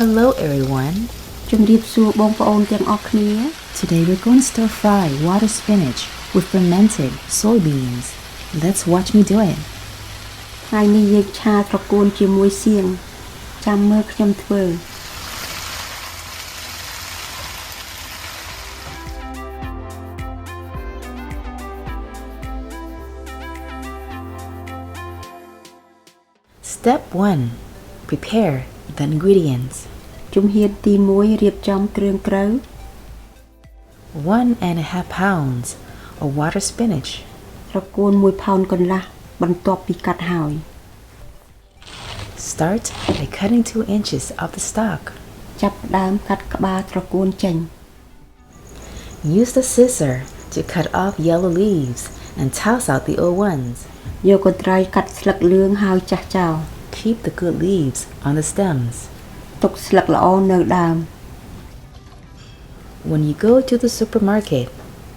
Hello everyone. ជំរាបសួរបងប្អូនទាំងអស់គ្នា Today we're going to stir fry water spinach with fermented soybeans. Let's watch me do it. ថ្ងៃនេះយើងឆាត្រកួនជាមួយសៀងចាំមើលខ្ញុំធ្វើ Step 1. Prepare the ingredients. ជំហានទី1រៀបចំគ្រឿងក្រៅ 1.5 pounds of water spinach. ត្រកួន1ផោនកន្លះបន្ទាប់ពីកាត់ហើយ Start by cutting 2 inches of the stalk. ចាប់ផ្ដើមកាត់ក្បាលត្រកួនចេញ Use the scissor to cut off yellow leaves and toss out the old ones. យកកន្ត្រៃកាត់ស្លឹកលឿងហើយចាស់ចោល Keep the good leaves on the stems. ទុកស្លឹកល្អនៅដើម When you go to the supermarket,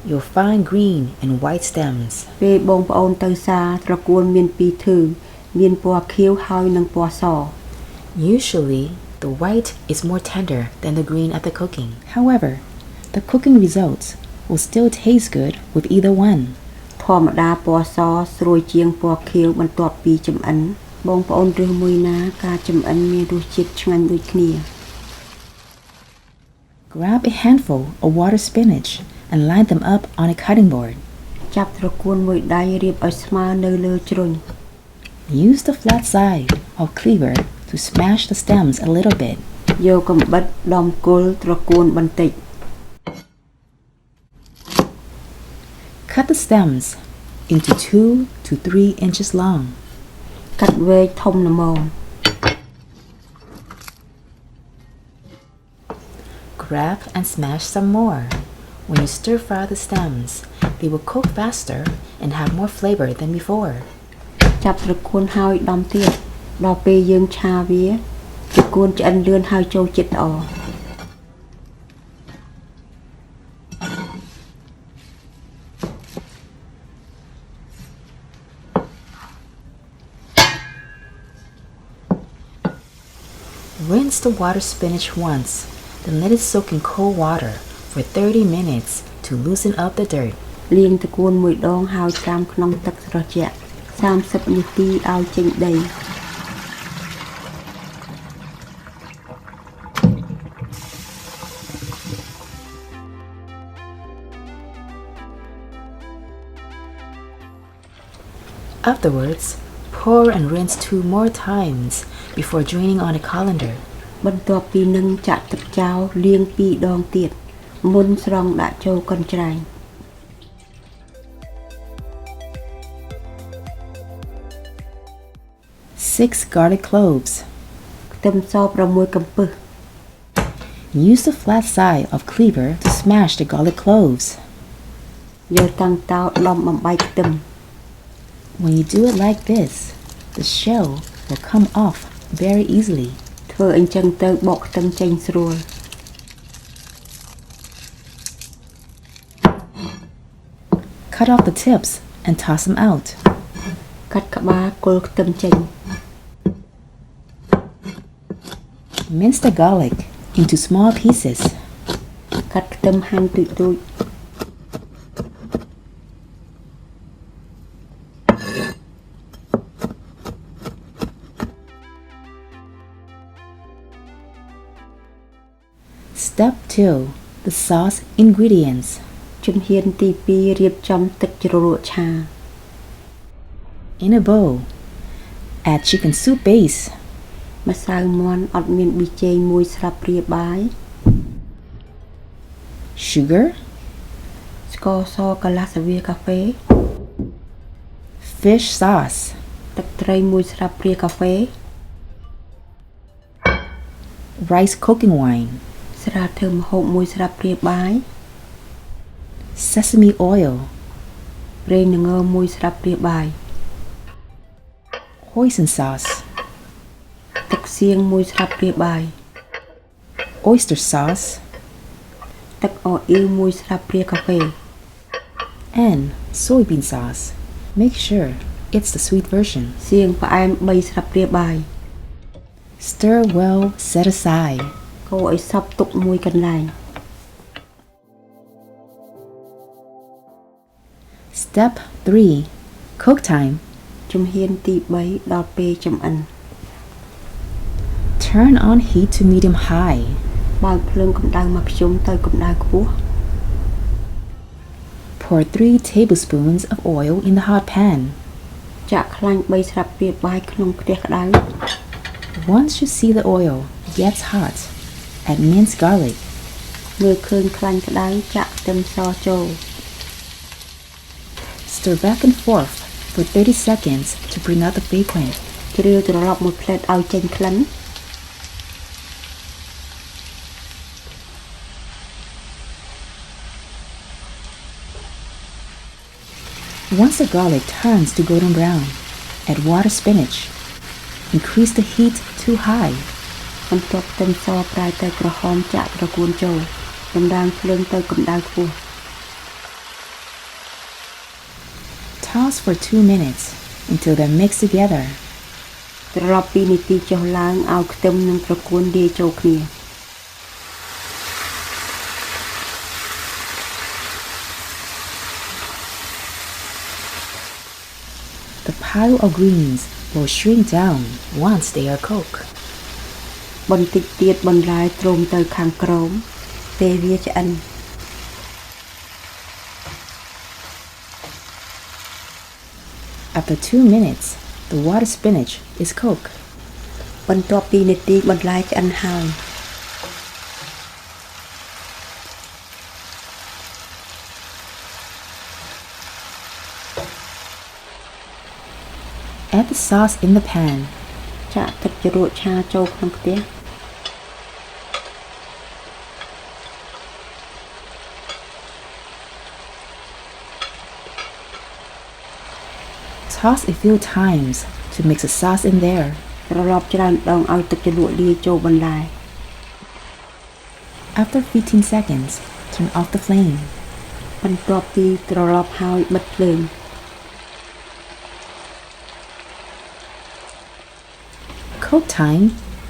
you'll find green and white stems. ពេលបងប្អូនទៅផ្សារត្រកួនមានពីរធឺមានពណ៌ខៀវហើយនិងពណ៌ស Usually, the white is more tender than the green at the cooking. However, the cooking results will still taste good with either one. ធម្មតាពណ៌សស្រួយជាងពណ៌ខៀវបន្ទាប់ពីចម្អិនបងប្អូនរើសមួយណាការចម្អិនមានរសជាតិឆ្ងាញ់ដូចគ្នា Grab a handful of water spinach and line them up on a cutting board. ចាប់ត្រកួនមួយដៃរៀបឲ្យស្មើនៅលើជ្រុញ Use the flat side of cleaver to smash the stems a little bit. យកកំបិតដំគល់ត្រកួនបន្តិច Cut the stems into 2 to 3 inches long. កាត់វែកធំល្មម Grab and smash some more. When you stir fry the stems, they will cook faster and have more flavor than before. ចាប់ត្រកួនហើយដំទៀតដល់ពេលយើងឆាវាត្រកួនឆ្អិនលឿនហើយចូលចិត្តល្អ Rinse the water spinach once, then let it soak in cold water for 30 minutes to loosen up the dirt. លាងត្រកួនមួយដងហើយត្រាំក្នុងទឹកត្រជាក់30នាទីឲ្យចេញដី Afterwards, pour and rinse 2 more times before draining on a colander. បន្ទាប់ពីនឹងចាក់ទឹកចោលលាង2ដងទៀតមុនស្រង់ដាក់ចូលកញ្ច្រែង 6 garlic cloves. ខ្ទឹមស6កំពឹស Use the flat side of cleaver to smash the garlic cloves. យកតាំងតោដំបំបែកខ្ទឹម When you do it like this, the shell will come off very easily. ធ្វើអញ្ចឹងទៅបកខ្ទឹមចេញស្រួល Cut off the tips and toss them out. កាត់ក្បាលគល់ខ្ទឹមចេញ Mince the garlic into small pieces. កាត់ខ្ទឹមហាន់ទូចៗ Step 2. The sauce ingredients. ជំហានទី2រៀបចំទឹកជ្រលក់ឆា In a bowl, add chicken soup base, ម្សៅមាន់អត់មានប៊ីចេង1ស្លាបព្រាបាយ sugar, ស្ករសកន្លះស្លាបព្រាកាហ្វេ fish sauce, ទឹកត្រី1ស្លាបព្រាកាហ្វេ rice cooking wine, ស្រាធ្វើម្ហូប1ស្លាបព្រាបាយ sesame oil, ប្រេងល្ង1ស្លាបព្រាបាយ hoisin sauce, ទឹកសៀង1ស្លាបព្រាបាយ oyster sauce, ទឹកអូអ៊ីវ1ស្លាបព្រាកាហ្វេ and soybean sauce. Make sure it's the sweet version. សៀងផ្អែម3ស្លាបព្រាបាយ Stir well, set aside. កូរឲ្យសព្វទុកមួយកន្លែង Step 3. Cook time. ជំហានទី3ដល់ពេលចម្អិន Turn on heat to medium high. បើកភ្លើងកម្ដៅមកខ្ជុំទៅកម្ដៅខ្ពស់ Pour 3 tablespoons of oil in the hot pan. ចាក់ខ្លាញ់3ស្លាបព្រាបាយក្នុងខ្ទះក្ដៅ Once you see the oil gets hot, add minced garlic. មើលឃើញខ្លាញ់ក្ដៅចាក់ខ្ទឹមសចូល Stir back and forth for 30 seconds to bring out the fragrant. ជ្រាវត្រឡប់មួយភ្លែតឲ្យចេញក្លិន Once the garlic turns to golden brown, add water spinach. Increase the heat to high. បន្ទាប់ខ្ទឹមសប្រែទៅក្រហមចាក់ត្រកួនចូលដំឡើងភ្លើងទៅកម្ដៅខ្ពស់ Toss for 2 minutes until they're mixed together. ត្រឡប់2នាទីចុះឡើងឲ្យខ្ទឹមនិងត្រកួនលាយចូលគ្នា The pile of greens will shrink down once they are cooked. បន្តិចទៀតបន្លែទ្រោមទៅខាងក្រោមពេលវាឆ្អិន After 2 minutes, the water spinach is cooked. បន្ទាប់2នាទីបន្លែឆ្អិនហើយ Add the sauce in the pan. ចាក់ទឹកជ្រក់ឆាចូលក្នុងខ្ទះ Toss a few times to mix the sauce in there. ត្រឡប់ច្រើនដងឲ្យទឹកជ្រក់លាយចូលបន្លែ After 15 seconds, turn off the flame. បន្ទាប់ពីត្រឡប់ហើយបិទភ្លើង Cook time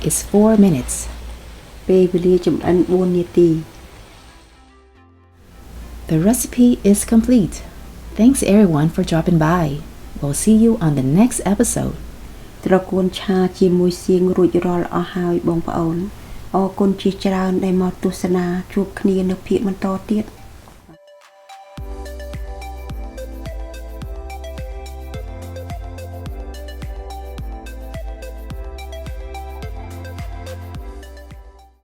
is 4 minutes. ពេលវេលាចម្អិន4នាទី The recipe is complete. Thanks everyone for dropping by. We'll see you on the next episode. ត្រកួនឆាជាមួយសៀងរួចរាល់អស់ហើយបងប្អូនអរគុណជាច្រើនដែលមកទស្សនាជួបគ្នានៅភាគបន្តទៀត